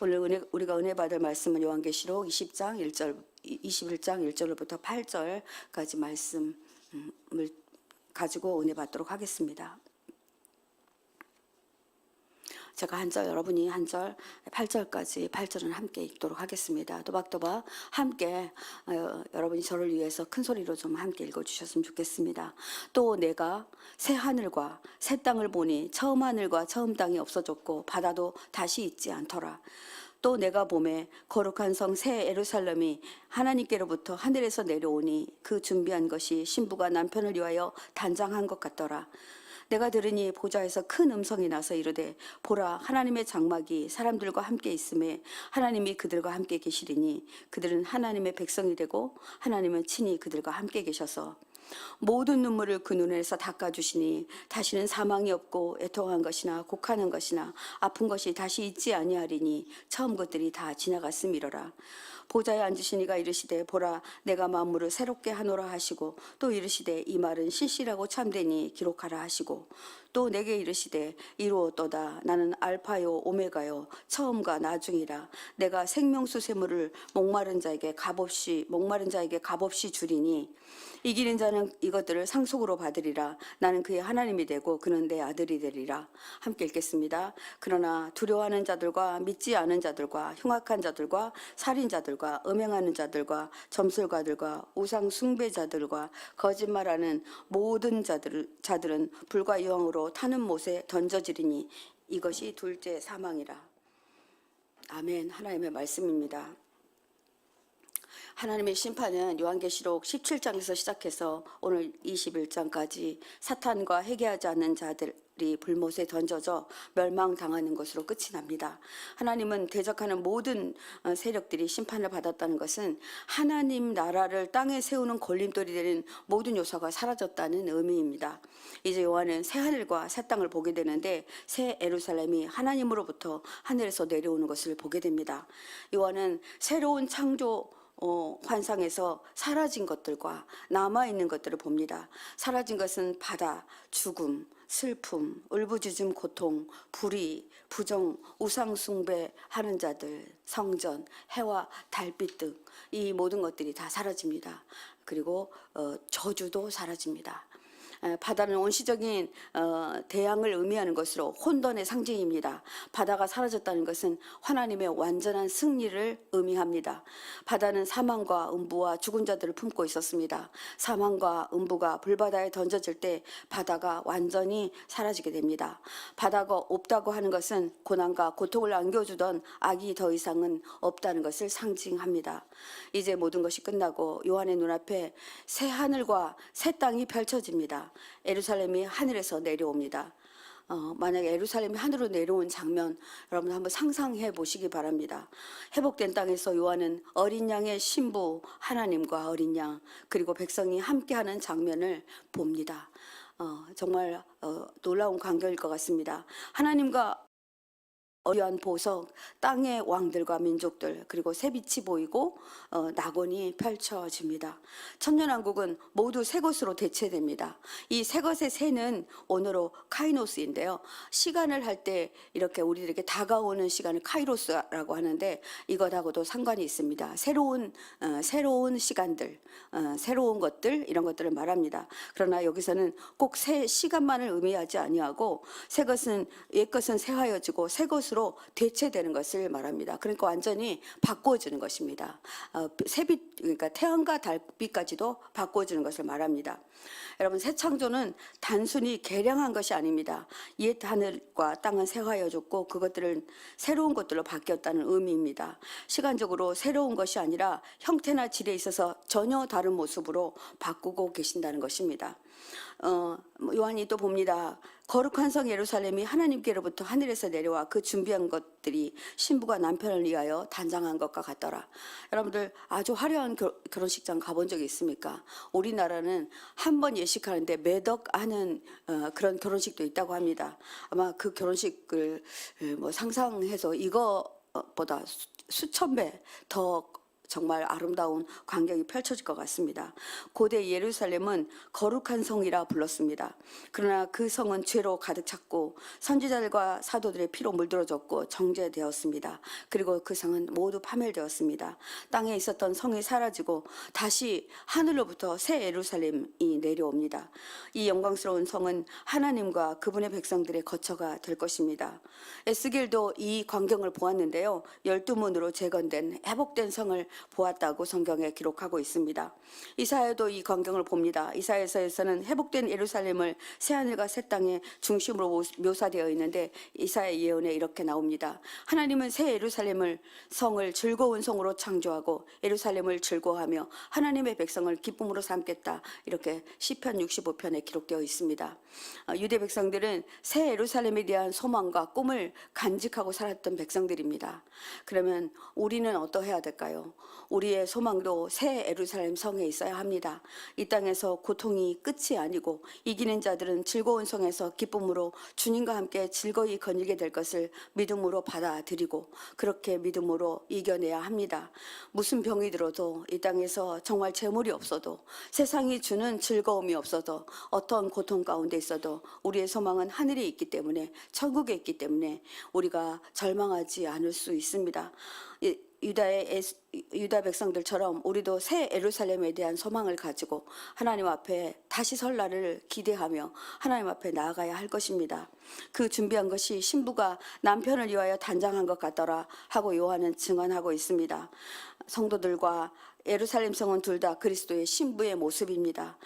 오늘 우리가 은혜 받을 말씀은 요한계시록 21장 1절부터 8절까지 말씀을 가지고 은혜 받도록 하겠습니다. 제가 한 절, 여러분이 한 절, 8절까지 8절은 함께 읽도록 하겠습니다. 또박또박 함께 여러분이 저를 위해서 큰 소리로 좀 함께 읽어주셨으면 좋겠습니다. 또 내가 새 하늘과 새 땅을 보니 처음 하늘과 처음 땅이 없어졌고 바다도 다시 있지 않더라. 또 내가 보매 거룩한 성 새 예루살렘이 하나님께로부터 하늘에서 내려오니 그 준비한 것이 신부가 남편을 위하여 단장한 것 같더라. 내가 들으니 보좌에서 큰 음성이 나서 이르되 보라 하나님의 장막이 사람들과 함께 있음에 하나님이 그들과 함께 계시리니 그들은 하나님의 백성이 되고 하나님은 친히 그들과 함께 계셔서 모든 눈물을 그 눈에서 닦아주시니 다시는 사망이 없고 애통한 것이나 곡하는 것이나 아픈 것이 다시 있지 아니하리니 처음 것들이 다 지나갔음이로라. 보좌에 앉으신 이가 이르시되 보라 내가 만물을 새롭게 하노라 하시고 또 이르시되 이 말은 실실하고 참되니 기록하라 하시고 또 내게 이르시되 이루었도다 나는 알파요 오메가요 처음과 나중이라 내가 생명수 샘물을 목마른 자에게 값없이 주리니 이기는 자는 이것들을 상속으로 받으리라. 나는 그의 하나님이 되고 그는 내 아들이 되리라. 함께 읽겠습니다. 그러나 두려워하는 자들과 믿지 않은 자들과 흉악한 자들과 살인자들과 음행하는 자들과 점술가들과 우상 숭배자들과 거짓말하는 모든 자들은 불과 유황으로 타는 못에 던져지리니 이것이 둘째 사망이라. 아멘. 하나님의 말씀입니다. 하나님의 심판은 요한계시록 17장에서 시작해서 오늘 21장까지 사탄과 회개하지 않는 자들이 불못에 던져져 멸망당하는 것으로 끝이 납니다. 하나님은 대적하는 모든 세력들이 심판을 받았다는 것은 하나님 나라를 땅에 세우는 걸림돌이 되는 모든 요소가 사라졌다는 의미입니다. 이제 요한은 새 하늘과 새 땅을 보게 되는데 새 예루살렘이 하나님으로부터 하늘에서 내려오는 것을 보게 됩니다. 요한은 새로운 창조 환상에서 사라진 것들과 남아있는 것들을 봅니다. 사라진 것은 바다, 죽음, 슬픔, 울부짖음, 고통, 불의, 부정, 우상 숭배하는 자들, 성전, 해와 달빛 등 이 모든 것들이 다 사라집니다. 그리고 저주도 사라집니다. 바다는 원시적인 대양을 의미하는 것으로 혼돈의 상징입니다. 바다가 사라졌다는 것은 하나님의 완전한 승리를 의미합니다. 바다는 사망과 음부와 죽은 자들을 품고 있었습니다. 사망과 음부가 불바다에 던져질 때 바다가 완전히 사라지게 됩니다. 바다가 없다고 하는 것은 고난과 고통을 안겨주던 악이 더 이상은 없다는 것을 상징합니다. 이제 모든 것이 끝나고 요한의 눈앞에 새 하늘과 새 땅이 펼쳐집니다. 예루살렘이 하늘에서 내려옵니다. 만약에 예루살렘이 하늘로 내려온 장면 여러분 한번 상상해 보시기 바랍니다. 회복된 땅에서 요한은 어린 양의 신부 하나님과 어린 양 그리고 백성이 함께하는 장면을 봅니다. 정말 놀라운 광경일 것 같습니다. 하나님과 어려운 보석, 땅의 왕들과 민족들 그리고 새빛이 보이고 낙원이 펼쳐집니다. 천년왕국은 모두 새 것으로 대체됩니다. 이 새 것의 새는 오늘로 카이노스인데요. 시간을 할 때 이렇게 우리들에게 다가오는 시간을 카이로스라고 하는데 이것하고도 상관이 있습니다. 새로운 시간들, 새로운 것들 이런 것들을 말합니다. 그러나 여기서는 꼭 새 시간만을 의미하지 아니하고 새 것은 옛 것은 새하여지고 새 것으로 대체되는 것을 말합니다. 그러니까 완전히 바꿔주는 것입니다. 새빛 그러니까 태양과 달빛까지도 바꿔주는 것을 말합니다. 여러분 새 창조는 단순히 개량한 것이 아닙니다. 옛 하늘과 땅은 새하여졌고 그것들은 새로운 것들로 바뀌었다는 의미입니다. 시간적으로 새로운 것이 아니라 형태나 질에 있어서 전혀 다른 모습으로 바꾸고 계신다는 것입니다. 요한이 또 봅니다. 거룩한 성 예루살렘이 하나님께로부터 하늘에서 내려와 그 준비한 것들이 신부가 남편을 위하여 단장한 것과 같더라. 여러분들 아주 화려한 결혼식장 가본 적이 있습니까? 우리나라는 한 번 예식하는데 매덕 하는 그런 결혼식도 있다고 합니다. 아마 그 결혼식을 상상해서 이거보다 수천 배 더 정말 아름다운 광경이 펼쳐질 것 같습니다. 고대 예루살렘은 거룩한 성이라 불렀습니다. 그러나 그 성은 죄로 가득 찼고 선지자들과 사도들의 피로 물들어졌고 정죄되었습니다. 그리고 그 성은 모두 파멸되었습니다. 땅에 있었던 성이 사라지고 다시 하늘로부터 새 예루살렘이 내려옵니다. 이 영광스러운 성은 하나님과 그분의 백성들의 거처가 될 것입니다. 에스겔도 이 광경을 보았는데요. 12문으로 재건된 회복된 성을 보았다고 성경에 기록하고 있습니다. 이사야도 이 광경을 봅니다. 이사야서에서는 회복된 예루살렘을 새하늘과 새 땅의 중심으로 묘사되어 있는데 이사야 예언에 이렇게 나옵니다. 하나님은 새 예루살렘을 성을 즐거운 성으로 창조하고 예루살렘을 즐거워하며 하나님의 백성을 기쁨으로 삼겠다. 이렇게 시편 65편에 기록되어 있습니다. 유대 백성들은 새 예루살렘에 대한 소망과 꿈을 간직하고 살았던 백성들입니다. 그러면 우리는 어떠해야 될까요? 우리의 소망도 새 예루살렘 성에 있어야 합니다. 이 땅에서 고통이 끝이 아니고 이기는 자들은 즐거운 성에서 기쁨으로 주님과 함께 즐거이 거닐게 될 것을 믿음으로 받아들이고 그렇게 믿음으로 이겨내야 합니다. 무슨 병이 들어도 이 땅에서 정말 재물이 없어도 세상이 주는 즐거움이 없어도 어떤 고통 가운데 있어도 우리의 소망은 하늘에 있기 때문에 천국에 있기 때문에 우리가 절망하지 않을 수 있습니다. 유다 백성들처럼 우리도 새 예루살렘에 대한 소망을 가지고 하나님 앞에 다시 설 날을 기대하며 하나님 앞에 나아가야 할 것입니다. 그 준비한 것이 신부가 남편을 위하여 단장한 것 같더라 하고 요한은 증언하고 있습니다. 성도들과 예루살렘 성은 둘 다 그리스도의 신부의 모습입니다.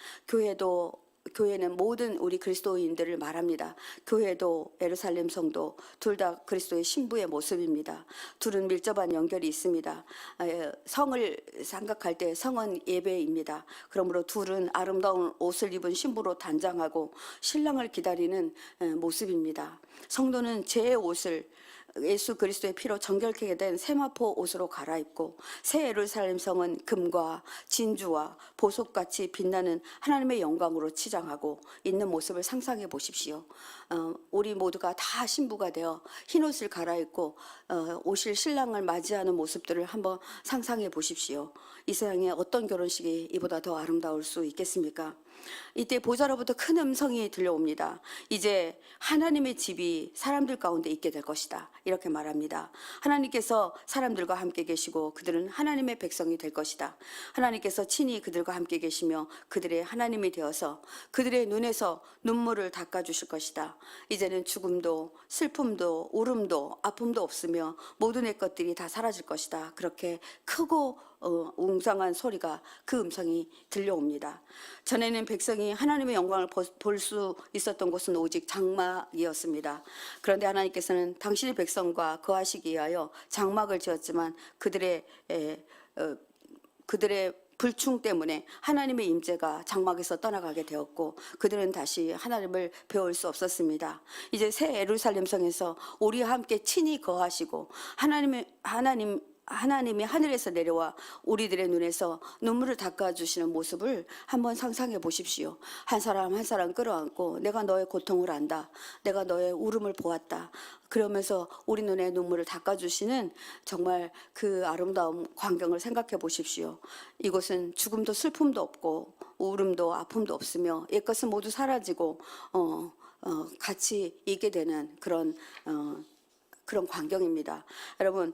교회는 모든 우리 그리스도인들을 말합니다. 교회도 예루살렘 성도 둘 다 그리스도의 신부의 모습입니다. 둘은 밀접한 연결이 있습니다. 성을 생각할 때 성은 예배입니다. 그러므로 둘은 아름다운 옷을 입은 신부로 단장하고 신랑을 기다리는 모습입니다. 성도는 제 옷을 예수 그리스도의 피로 정결케 된 세마포 옷으로 갈아입고 새 예루살렘 성은 금과 진주와 보석같이 빛나는 하나님의 영광으로 치장하고 있는 모습을 상상해 보십시오. 우리 모두가 다 신부가 되어 흰옷을 갈아입고 오실 신랑을 맞이하는 모습들을 한번 상상해 보십시오. 이 세상에 어떤 결혼식이 이보다 더 아름다울 수 있겠습니까? 이때 보좌로부터 큰 음성이 들려옵니다. 이제 하나님의 집이 사람들 가운데 있게 될 것이다. 이렇게 말합니다. 하나님께서 사람들과 함께 계시고 그들은 하나님의 백성이 될 것이다. 하나님께서 친히 그들과 함께 계시며 그들의 하나님이 되어서 그들의 눈에서 눈물을 닦아주실 것이다. 이제는 죽음도 슬픔도 울음도 아픔도 없으며 모든 내 것들이 다 사라질 것이다. 그렇게 크고 웅장한 소리가 그 음성이 들려옵니다. 전에는 백성이 하나님의 영광을 볼 수 있었던 곳은 오직 장막이었습니다. 그런데 하나님께서는 당신의 백성과 거하시기 위하여 장막을 지었지만 그들의 불충 때문에 하나님의 임재가 장막에서 떠나가게 되었고 그들은 다시 하나님을 배울 수 없었습니다. 이제 새 예루살렘 성에서 우리와 함께 친히 거하시고 하나님이 하늘에서 내려와 우리들의 눈에서 눈물을 닦아주시는 모습을 한번 상상해 보십시오. 한 사람 한 사람 끌어안고 내가 너의 고통을 안다. 내가 너의 울음을 보았다. 그러면서 우리 눈에 눈물을 닦아주시는 정말 그 아름다운 광경을 생각해 보십시오. 이곳은 죽음도 슬픔도 없고 울음도 아픔도 없으며 옛것은 모두 사라지고 같이 있게 되는 그런 광경입니다. 여러분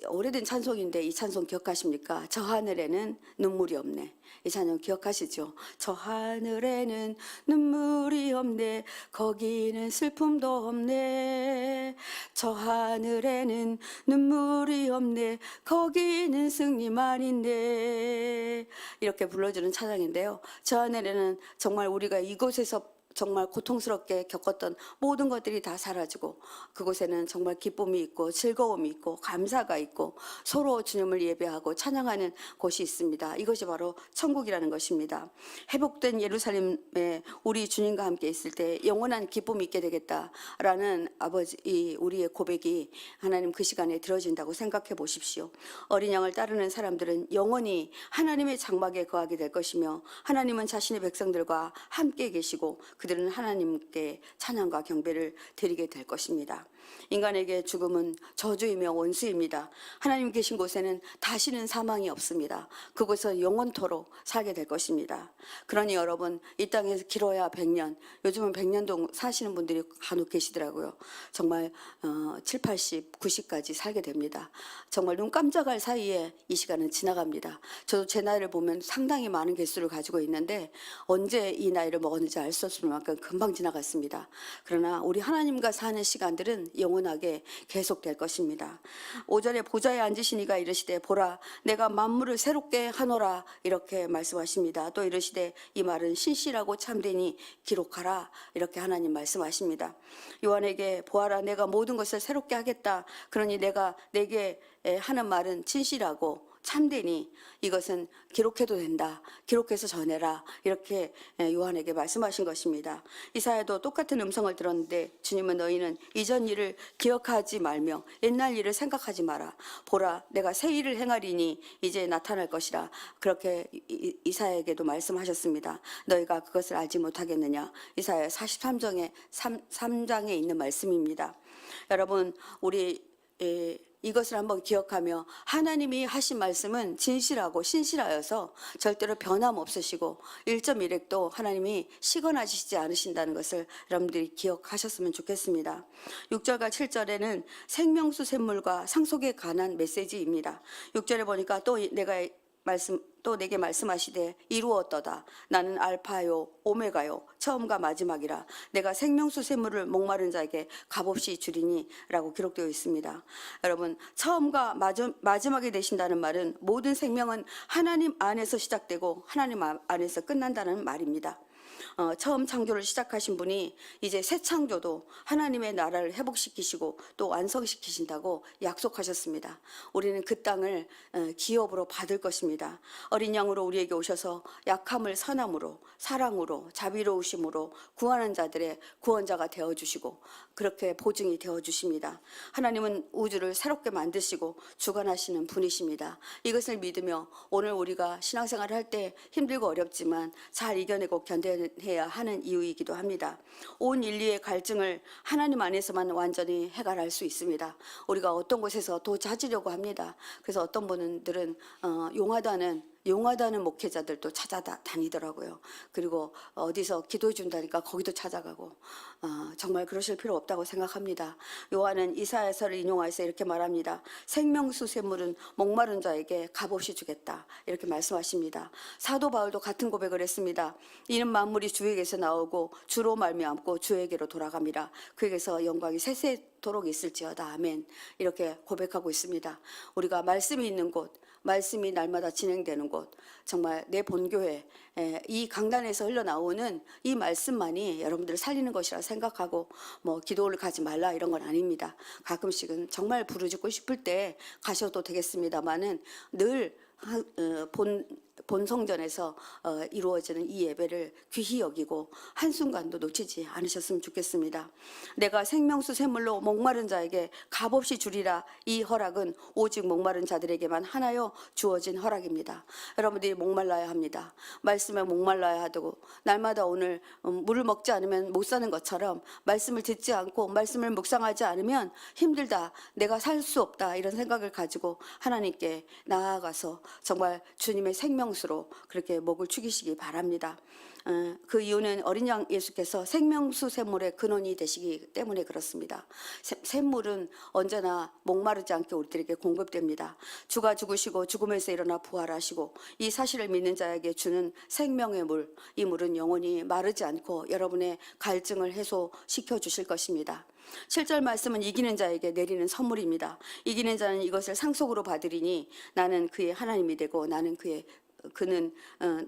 오래된 찬송인데 이 찬송 기억하십니까? 저 하늘에는 눈물이 없네. 이 찬송 기억하시죠? 저 하늘에는 눈물이 없네. 거기는 슬픔도 없네. 저 하늘에는 눈물이 없네. 거기는 승리만 있네. 이렇게 불러주는 찬양인데요. 저 하늘에는 정말 우리가 이곳에서 정말 고통스럽게 겪었던 모든 것들이 다 사라지고 그곳에는 정말 기쁨이 있고 즐거움이 있고 감사가 있고 서로 주님을 예배하고 찬양하는 곳이 있습니다. 이것이 바로 천국이라는 것입니다. 회복된 예루살렘에 우리 주님과 함께 있을 때 영원한 기쁨이 있게 되겠다라는 우리의 고백이 하나님 그 시간에 들어진다고 생각해 보십시오. 어린 양을 따르는 사람들은 영원히 하나님의 장막에 거하게 될 것이며 하나님은 자신의 백성들과 함께 계시고 그들은 하나님께 찬양과 경배를 드리게 될 것입니다. 인간에게 죽음은 저주이며 원수입니다. 하나님 계신 곳에는 다시는 사망이 없습니다. 그곳은 영원토록 살게 될 것입니다. 그러니 여러분, 이 땅에서 길어야 100년, 요즘은 100년도 사시는 분들이 간혹 계시더라고요. 정말 7, 80, 90까지 살게 됩니다. 정말 눈 깜짝할 사이에 이 시간은 지나갑니다. 저도 제 나이를 보면 상당히 많은 개수를 가지고 있는데 언제 이 나이를 먹었는지 알 수 없을 만큼 금방 지나갔습니다. 그러나 우리 하나님과 사는 시간들은 영원하게 계속될 것입니다. 5절에 보좌에 앉으시니가 이르시되 보라 내가 만물을 새롭게 하노라 이렇게 말씀하십니다. 또 이르시되 이 말은 신실하고 참되니 기록하라 이렇게 하나님 말씀하십니다. 요한에게 보아라 내가 모든 것을 새롭게 하겠다. 그러니 내가 내게 하는 말은 진실하고 참되니 이것은 기록해도 된다. 기록해서 전해라. 이렇게 요한에게 말씀하신 것입니다. 이사야도 똑같은 음성을 들었는데 주님은 너희는 이전 일을 기억하지 말며 옛날 일을 생각하지 마라. 보라 내가 새 일을 행하리니 이제 나타날 것이라. 그렇게 이사야에게도 말씀하셨습니다. 너희가 그것을 알지 못하겠느냐. 이사야 43장에 3장에 있는 말씀입니다. 여러분 우리 이것을 한번 기억하며 하나님이 하신 말씀은 진실하고 신실하여서 절대로 변함없으시고 1.1핵도 하나님이 시건하시지 않으신다는 것을 여러분들이 기억하셨으면 좋겠습니다. 6절과 7절에는 생명수 샘물과 상속에 관한 메시지입니다. 6절에 보니까 또 내게 말씀하시되 이루었도다. 나는 알파요 오메가요 처음과 마지막이라. 내가 생명수 샘물을 목마른 자에게 값없이 주리니 라고 기록되어 있습니다. 여러분 처음과 마지막이 되신다는 말은 모든 생명은 하나님 안에서 시작되고 하나님 안에서 끝난다는 말입니다. 처음 창조를 시작하신 분이 이제 새 창조도 하나님의 나라를 회복시키시고 또 완성시키신다고 약속하셨습니다. 우리는 그 땅을 기업으로 받을 것입니다. 어린 양으로 우리에게 오셔서 약함을 선함으로 사랑으로 자비로우심으로 구하는 자들의 구원자가 되어주시고 그렇게 보증이 되어주십니다. 하나님은 우주를 새롭게 만드시고 주관하시는 분이십니다. 이것을 믿으며 오늘 우리가 신앙생활을 할 때 힘들고 어렵지만 잘 이겨내고 견뎌내야 하는 이유이기도 합니다. 온 인류의 갈증을 하나님 안에서만 완전히 해결할 수 있습니다. 우리가 어떤 곳에서 더 찾으려고 합니다. 그래서 어떤 분들은 용하다는 목회자들도 찾아다니더라고요. 그리고 어디서 기도해 준다니까 거기도 찾아가고 정말 그러실 필요 없다고 생각합니다. 요한은 이사야서를 인용해서 이렇게 말합니다. 생명수 샘물은 목마른 자에게 값없이 주겠다 이렇게 말씀하십니다. 사도 바울도 같은 고백을 했습니다. 이는 만물이 주에게서 나오고 주로 말미암고 주에게로 돌아갑니다. 그에게서 영광이 세세토록 있을지어다 아멘 이렇게 고백하고 있습니다. 우리가 말씀이 있는 곳 말씀이 날마다 진행되는 곳 정말 내 본교회 이 강단에서 흘러나오는 이 말씀만이 여러분들을 살리는 것이라 생각하고 뭐 기도를 가지 말라 이런 건 아닙니다. 가끔씩은 정말 부르짖고 싶을 때 가셔도 되겠습니다만은 늘 본 성전에서 이루어지는 이 예배를 귀히 여기고 한순간도 놓치지 않으셨으면 좋겠습니다. 내가 생명수 샘물로 목마른 자에게 값없이 주리라. 이 허락은 오직 목마른 자들에게만 하나여 주어진 허락입니다. 여러분들이 목말라야 합니다. 말씀에 목말라야 하고 날마다 오늘 물을 먹지 않으면 못 사는 것처럼 말씀을 듣지 않고 말씀을 묵상하지 않으면 힘들다. 내가 살 수 없다. 이런 생각을 가지고 하나님께 나아가서 정말 주님의 생명수로 그렇게 목을 축이시기 바랍니다. 그 이유는 어린 양 예수께서 생명수 샘물의 근원이 되시기 때문에 그렇습니다. 샘물은 언제나 목마르지 않게 우리들에게 공급됩니다. 주가 죽으시고 죽음에서 일어나 부활하시고 이 사실을 믿는 자에게 주는 생명의 물, 이 물은 영원히 마르지 않고 여러분의 갈증을 해소시켜 주실 것입니다. 7절 말씀은 이기는 자에게 내리는 선물입니다. 이기는 자는 이것을 상속으로 받으리니 나는 그의 하나님이 되고 그는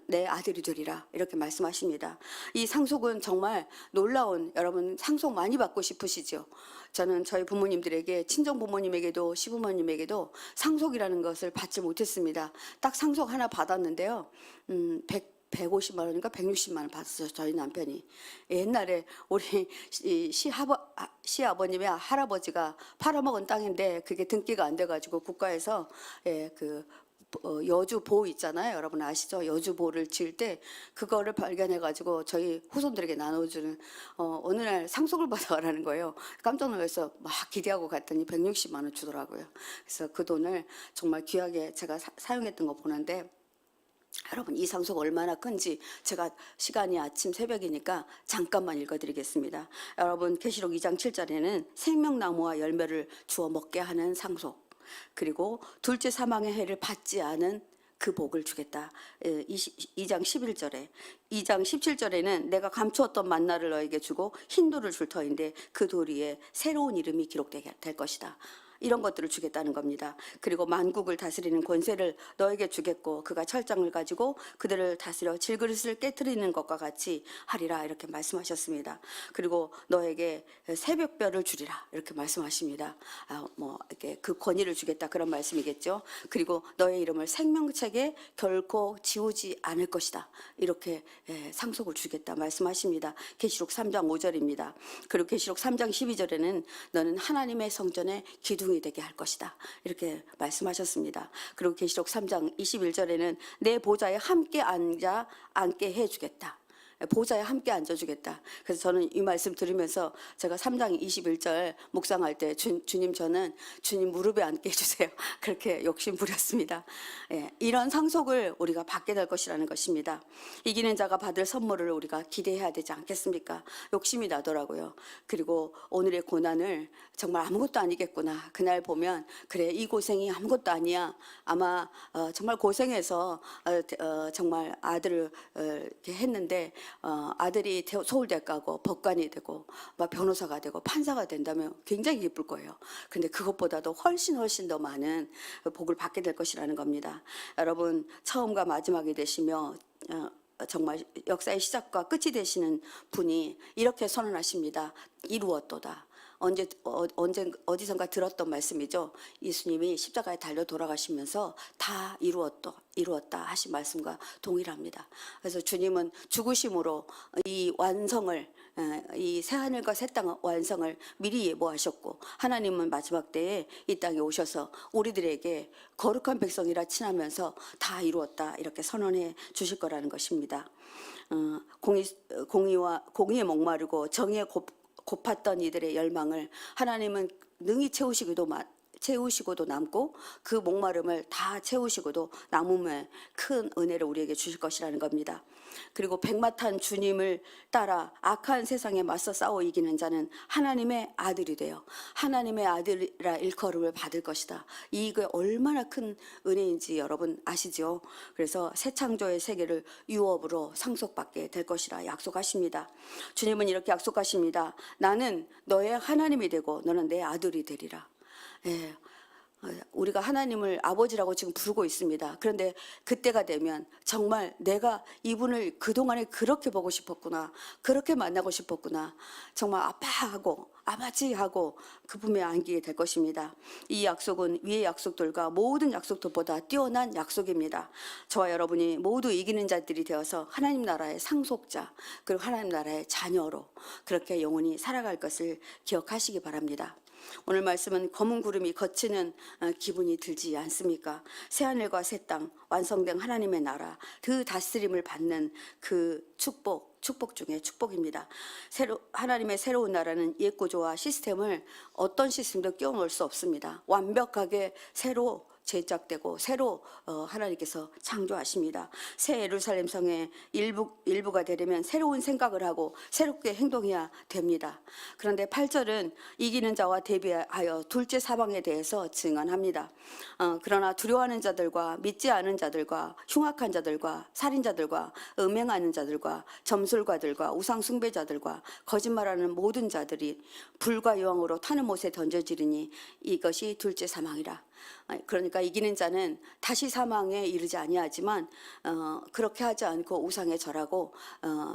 내 아들이 되리라 이렇게 말씀하십니다. 이 상속은 정말 놀라운 여러분 상속 많이 받고 싶으시죠? 저는 저희 부모님들에게 친정 부모님에게도 시부모님에게도 상속이라는 것을 받지 못했습니다. 딱 상속 하나 받았는데요. 150만 원인가 160만 원 받았어요. 저희 남편이. 옛날에 우리 시아버님의 할아버지가 팔아먹은 땅인데 그게 등기가 안 돼가지고 국가에서 그 여주보 있잖아요. 여러분 아시죠? 여주보를 지을 때 그거를 발견해 가지고 저희 후손들에게 나눠주는 어느 날 상속을 받아가라는 거예요. 깜짝 놀라서 막 기대하고 갔더니 160만 원 주더라고요. 그래서 그 돈을 정말 귀하게 제가 사용했던 거 보는데, 여러분 이 상속 얼마나 큰지 제가 시간이 아침 새벽이니까 잠깐만 읽어드리겠습니다. 여러분 계시록 2장 7절에는 생명나무와 열매를 주어 먹게 하는 상속, 그리고 둘째 사망의 해를 받지 않은 그 복을 주겠다. 2장 11절에, 2장 17절에는 내가 감추었던 만나를 너에게 주고 흰 돌을 줄 터인데 그 돌 위에 새로운 이름이 기록되게 될 것이다. 이런 것들을 주겠다는 겁니다. 그리고 만국을 다스리는 권세를 너에게 주겠고 그가 철장을 가지고 그들을 다스려 질그릇을 깨트리는 것과 같이 하리라, 이렇게 말씀하셨습니다. 그리고 너에게 새벽별을 주리라, 이렇게 말씀하십니다. 이렇게 그 권위를 주겠다, 그런 말씀이겠죠. 그리고 너의 이름을 생명책에 결코 지우지 않을 것이다, 이렇게 상속을 주겠다 말씀하십니다. 계시록 3장 5절입니다. 그리고 계시록 3장 12절에는 너는 하나님의 성전의 기둥 이 되게 할 것이다, 이렇게 말씀하셨습니다. 그리고 계시록 3장 21절에는 내 보좌에 함께 앉게 해주겠다. 보좌에 함께 앉아주겠다. 그래서 저는 이 말씀 들으면서 제가 3장 21절 묵상할 때 주님, 저는 주님 무릎에 앉게 해주세요, 그렇게 욕심 부렸습니다. 이런 상속을 우리가 받게 될 것이라는 것입니다. 이기는 자가 받을 선물을 우리가 기대해야 되지 않겠습니까? 욕심이 나더라고요. 그리고 오늘의 고난을 정말 아무것도 아니겠구나, 그날 보면 그래, 이 고생이 아무것도 아니야, 아마 정말 고생해서 정말 아들을 이렇게 했는데 아들이 서울대 가고 법관이 되고 막 변호사가 되고 판사가 된다면 굉장히 기쁠 거예요. 근데 그것보다도 훨씬 더 많은 복을 받게 될 것이라는 겁니다. 여러분 처음과 마지막이 되시며 정말 역사의 시작과 끝이 되시는 분이 이렇게 선언하십니다. 이루었도다. 어디선가 들었던 말씀이죠. 예수님이 십자가에 달려 돌아가시면서 다 이루었다 하신 말씀과 동일합니다. 그래서 주님은 죽으심으로 이 완성을, 이 새하늘과 새 땅 완성을 미리 예보하셨고, 하나님은 마지막 때에 이 땅에 오셔서 우리들에게 거룩한 백성이라 칭하면서 다 이루었다, 이렇게 선언해 주실 거라는 것입니다. 공의에 목마르고 정의에 고팠던 이들의 열망을 하나님은 능히 채우시고도 남고, 그 목마름을 다 채우시고도 남음의 큰 은혜를 우리에게 주실 것이라는 겁니다. 그리고 백마탄 주님을 따라 악한 세상에 맞서 싸워 이기는 자는 하나님의 아들이 되어 하나님의 아들이라 일컬음을 받을 것이다. 이게 얼마나 큰 은혜인지 여러분 아시죠? 그래서 새 창조의 세계를 유업으로 상속받게 될 것이라 약속하십니다. 주님은 이렇게 약속하십니다. 나는 너의 하나님이 되고 너는 내 아들이 되리라. 우리가 하나님을 아버지라고 지금 부르고 있습니다. 그런데 그때가 되면 정말 내가 이분을 그동안에 그렇게 보고 싶었구나, 그렇게 만나고 싶었구나, 정말 아빠하고 아버지하고 그 품에 안기게 될 것입니다. 이 약속은 위의 약속들과 모든 약속들보다 뛰어난 약속입니다. 저와 여러분이 모두 이기는 자들이 되어서 하나님 나라의 상속자, 그리고 하나님 나라의 자녀로 그렇게 영원히 살아갈 것을 기억하시기 바랍니다. 오늘 말씀은 검은 구름이 걷히는 기분이 들지 않습니까? 새하늘과 새 땅, 완성된 하나님의 나라, 그 다스림을 받는 그 축복 중에 축복입니다. 하나님의 새로운 나라는 옛 구조와 시스템을 어떤 시스템도 끼워넣을 수 없습니다. 완벽하게 새로 제작되고 새로 하나님께서 창조하십니다. 새 예루살렘 성의 일부가 되려면 새로운 생각을 하고 새롭게 행동해야 됩니다. 그런데 8절은 이기는 자와 대비하여 둘째 사방에 대해서 증언합니다. 그러나 두려워하는 자들과 믿지 않은 자들과 흉악한 자들과 살인자들과 음행하는 자들과 점술가들과 우상 숭배자들과 거짓말하는 모든 자들이 불과 여왕으로 타는 못에 던져지리니 이것이 둘째 사망이라. 그러니까 이기는 자는 다시 사망에 이르지 아니하지만 그렇게 하지 않고 우상에 절하고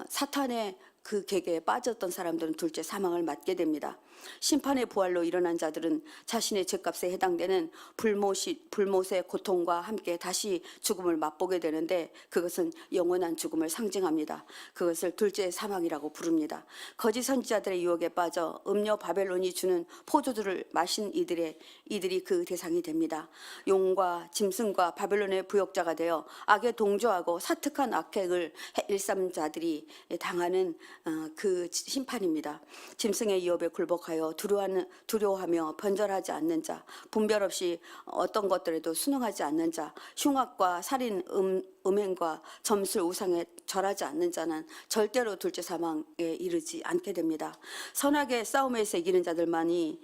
사탄의 그 계계에 빠졌던 사람들은 둘째 사망을 맞게 됩니다. 심판의 부활로 일어난 자들은 자신의 죄값에 해당되는 불못의 고통과 함께 다시 죽음을 맛보게 되는데, 그것은 영원한 죽음을 상징합니다. 그것을 둘째 사망이라고 부릅니다. 거짓 선지자들의 유혹에 빠져 음녀 바벨론이 주는 포도주를 마신 이들이 그 대상이 됩니다. 용과 짐승과 바벨론의 부역자가 되어 악에 동조하고 사특한 악행을 일삼 자들이 당하는 그 심판입니다. 짐승의 유혹에 굴복하여 두려워하며 변절하지 않는 자, 분별 없이 어떤 것들에도 순응하지 않는 자, 흉악과 살인, 음행과 점술, 우상에 절하지 않는 자는 절대로 둘째 사망에 이르지 않게 됩니다. 선하게 싸움에서 이기는 자들만이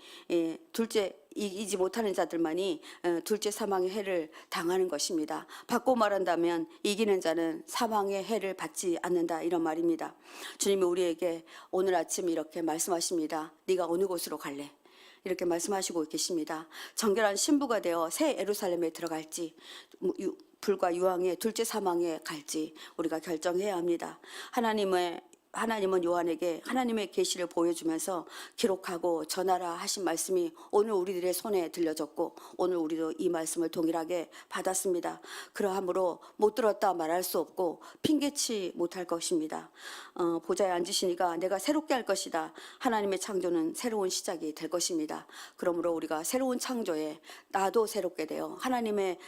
이기지 못하는 자들만이 둘째 사망의 해를 당하는 것입니다. 바꿔 말한다면 이기는 자는 사망의 해를 받지 않는다, 이런 말입니다. 주님이 우리에게 오늘 아침 이렇게 말씀하십니다. 네가 어느 곳으로 갈래? 이렇게 말씀하시고 계십니다. 정결한 신부가 되어 새 예루살렘에 들어갈지, 불과 유황의 둘째 사망에 갈지 우리가 결정해야 합니다. 하나님은 요한에게 하나님의 계시를 보여주면서 기록하고 전하라 하신 말씀이 오늘 우리들의 손에 들려졌고, 오늘 우리도 이 말씀을 동일하게 받았습니다. 그러하므로 못 들었다 말할 수 없고 핑계치 못할 것입니다. 보좌에 앉으시니가 내가 새롭게 할 것이다. 하나님의 창조는 새로운 시작이 될 것입니다. 그러므로 우리가 새로운 창조에 나도 새롭게 되어 하나님의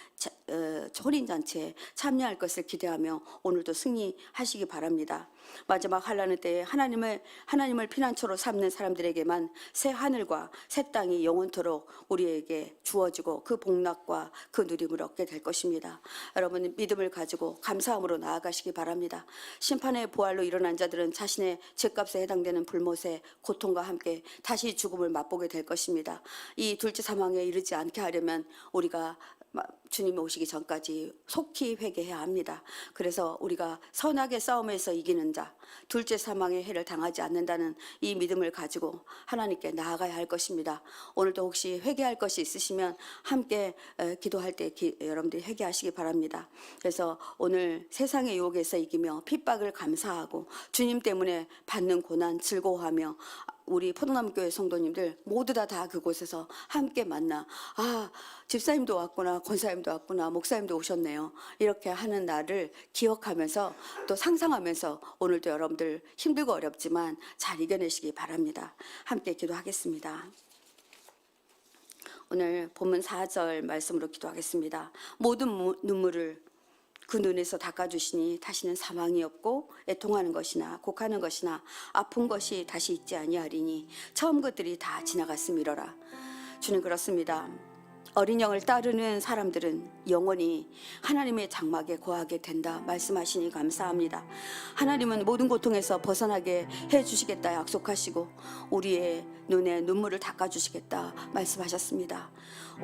혼인잔치에 참여할 것을 기대하며 오늘도 승리하시기 바랍니다. 마지막 환난의 때에 하나님을 피난처로 삼는 사람들에게만 새 하늘과 새 땅이 영원토록 우리에게 주어지고 그 복락과 그 누림을 얻게 될 것입니다. 여러분, 믿음을 가지고 감사함으로 나아가시기 바랍니다. 심판의 부활로 일어난 자들은 자신의 죄값에 해당되는 불못의 고통과 함께 다시 죽음을 맛보게 될 것입니다. 이 둘째 사망에 이르지 않게 하려면 우리가 주님이 오시기 전까지 속히 회개해야 합니다. 그래서 우리가 선하게 싸움에서 이기는 자, 둘째 사망의 해를 당하지 않는다는 이 믿음을 가지고 하나님께 나아가야 할 것입니다. 오늘도 혹시 회개할 것이 있으시면 함께 기도할 때 여러분들이 회개하시기 바랍니다. 그래서 오늘 세상의 유혹에서 이기며 핍박을 감사하고 주님 때문에 받는 고난 즐거워하며 우리 포도나무교회 성도님들 모두 다 그곳에서 함께 만나, 집사님도 왔구나, 권사님도 왔구나, 목사님도 오셨네요, 이렇게 하는 날을 기억하면서 또 상상하면서 오늘도 여러분들 힘들고 어렵지만 잘 이겨내시기 바랍니다. 함께 기도하겠습니다. 오늘 본문 4절 말씀으로 기도하겠습니다. 모든 눈물을 그 눈에서 닦아주시니 다시는 사망이 없고 애통하는 것이나 곡하는 것이나 아픈 것이 다시 있지 아니하리니 처음 것들이 다 지나갔음이로라. 주님, 그렇습니다. 어린 영을 따르는 사람들은 영원히 하나님의 장막에 거하게 된다 말씀하시니 감사합니다. 하나님은 모든 고통에서 벗어나게 해주시겠다 약속하시고 우리의 눈에 눈물을 닦아주시겠다 말씀하셨습니다.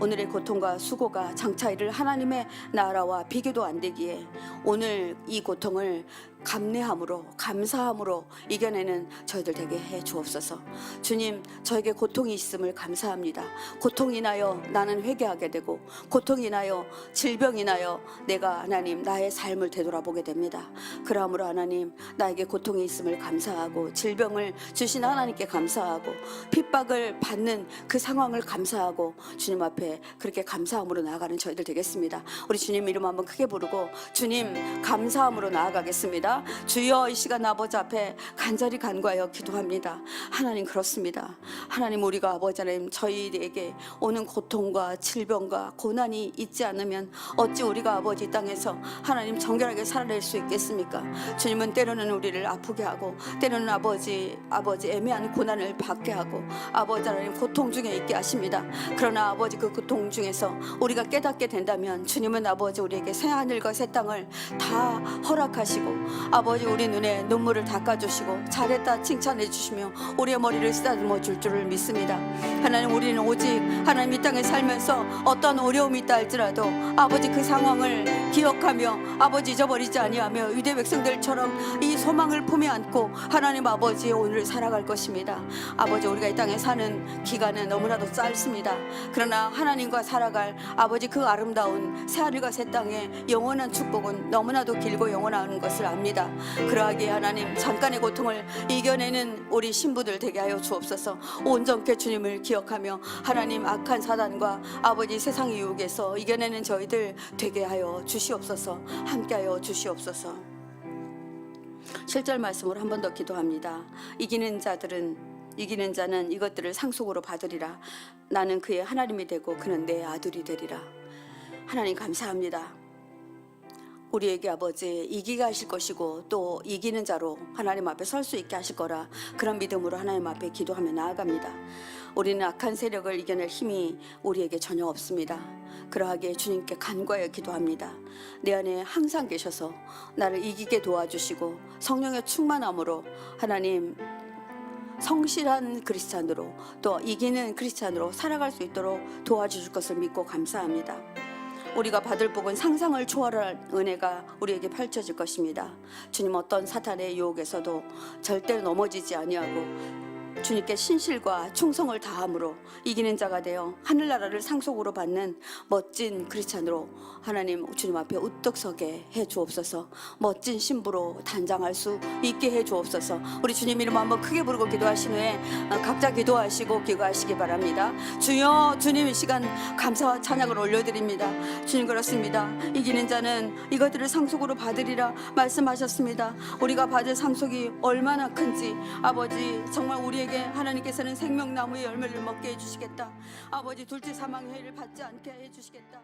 오늘의 고통과 수고가 장차 이를 하나님의 나라와 비교도 안 되기에 오늘 이 고통을 감내함으로 감사함으로 이겨내는 저희들 되게 해 주옵소서. 주님, 저에게 고통이 있음을 감사합니다. 고통이 인하여 나는 회개하게 되고 고통이 인하여 질병이 인하여 내가 하나님 나의 삶을 되돌아보게 됩니다. 그러므로 하나님, 나에게 고통이 있음을 감사하고 질병을 주신 하나님께 감사하고 핍박을 받는 그 상황을 감사하고 주님 앞에 그렇게 감사함으로 나아가는 저희들 되겠습니다. 우리 주님 이름 한번 크게 부르고 주님 감사함으로 나아가겠습니다. 주여, 이 시간 아버지 앞에 간절히 간구하여 기도합니다. 하나님, 그렇습니다. 하나님, 우리가 아버지 하나님 저희에게 오는 고통과 질병과 고난이 있지 않으면 어찌 우리가 아버지 이 땅에서 하나님 정결하게 살아낼 수 있겠습니까? 주님은 때로는 우리를 아프게 하고 때로는 아버지 애매한 고난을 받게 하고 아버지 하나님 고통 중에 있게 하십니다. 그러나 아버지 그 고통 중에서 우리가 깨닫게 된다면 주님은 아버지 우리에게 새 하늘과 새 땅을 다 허락하시고 아버지 우리 눈에 눈물을 닦아주시고 잘했다 칭찬해 주시며 우리의 머리를 쓰다듬어 줄 줄을 믿습니다. 하나님, 우리는 오직 하나님 이 땅에 살면서 어떤 어려움이 있다 할지라도 아버지 그 상황을 기억하며 아버지 잊어버리지 아니하며 유대 백성들처럼 이 소망을 품에 안고 하나님 아버지 오늘을 살아갈 것입니다. 아버지, 우리가 이 땅에 사는 기간은 너무나도 짧습니다. 그러나 하나님과 살아갈 아버지 그 아름다운 새 하늘과 새 땅의 영원한 축복은 너무나도 길고 영원한 것을 압니다. 합니다. 그러하기에 하나님 잠깐의 고통을 이겨내는 우리 신부들 되게 하여 주옵소서. 온전케 주님을 기억하며 하나님 악한 사단과 아버지 세상 유혹에서 이겨내는 저희들 되게 하여 주시옵소서. 함께하여 주시옵소서. 7절 말씀으로 한 번 더 기도합니다. 이기는 자는 이것들을 상속으로 받으리라. 나는 그의 하나님이 되고 그는 내 아들이 되리라. 하나님 감사합니다. 우리에게 아버지 이기게 하실 것이고 또 이기는 자로 하나님 앞에 설 수 있게 하실 거라, 그런 믿음으로 하나님 앞에 기도하며 나아갑니다. 우리는 악한 세력을 이겨낼 힘이 우리에게 전혀 없습니다. 그러하기에 주님께 간구하여 기도합니다. 내 안에 항상 계셔서 나를 이기게 도와주시고 성령의 충만함으로 하나님 성실한 크리스찬으로 또 이기는 크리스찬으로 살아갈 수 있도록 도와주실 것을 믿고 감사합니다. 우리가 받을 복은 상상을 초월할 은혜가 우리에게 펼쳐질 것입니다. 주님, 어떤 사탄의 유혹에서도 절대로 넘어지지 아니하고 주님께 신실과 충성을 다함으로 이기는 자가 되어 하늘나라를 상속으로 받는 멋진 크리스찬으로 하나님 주님 앞에 우뚝 서게 해 주옵소서. 멋진 신부로 단장할 수 있게 해 주옵소서. 우리 주님 이름 한번 크게 부르고 기도하신 후에 각자 기도하시고 기도하시기 바랍니다. 주여, 주님 이 시간 감사와 찬양을 올려드립니다. 주님, 그렇습니다. 이기는 자는 이것들을 상속으로 받으리라 말씀하셨습니다. 우리가 받을 상속이 얼마나 큰지 아버지, 정말 우리에게 하나님께서는 생명나무의 열매를 먹게 해주시겠다. 아버지, 둘째 사망의 해를 받지 않게 해주시겠다.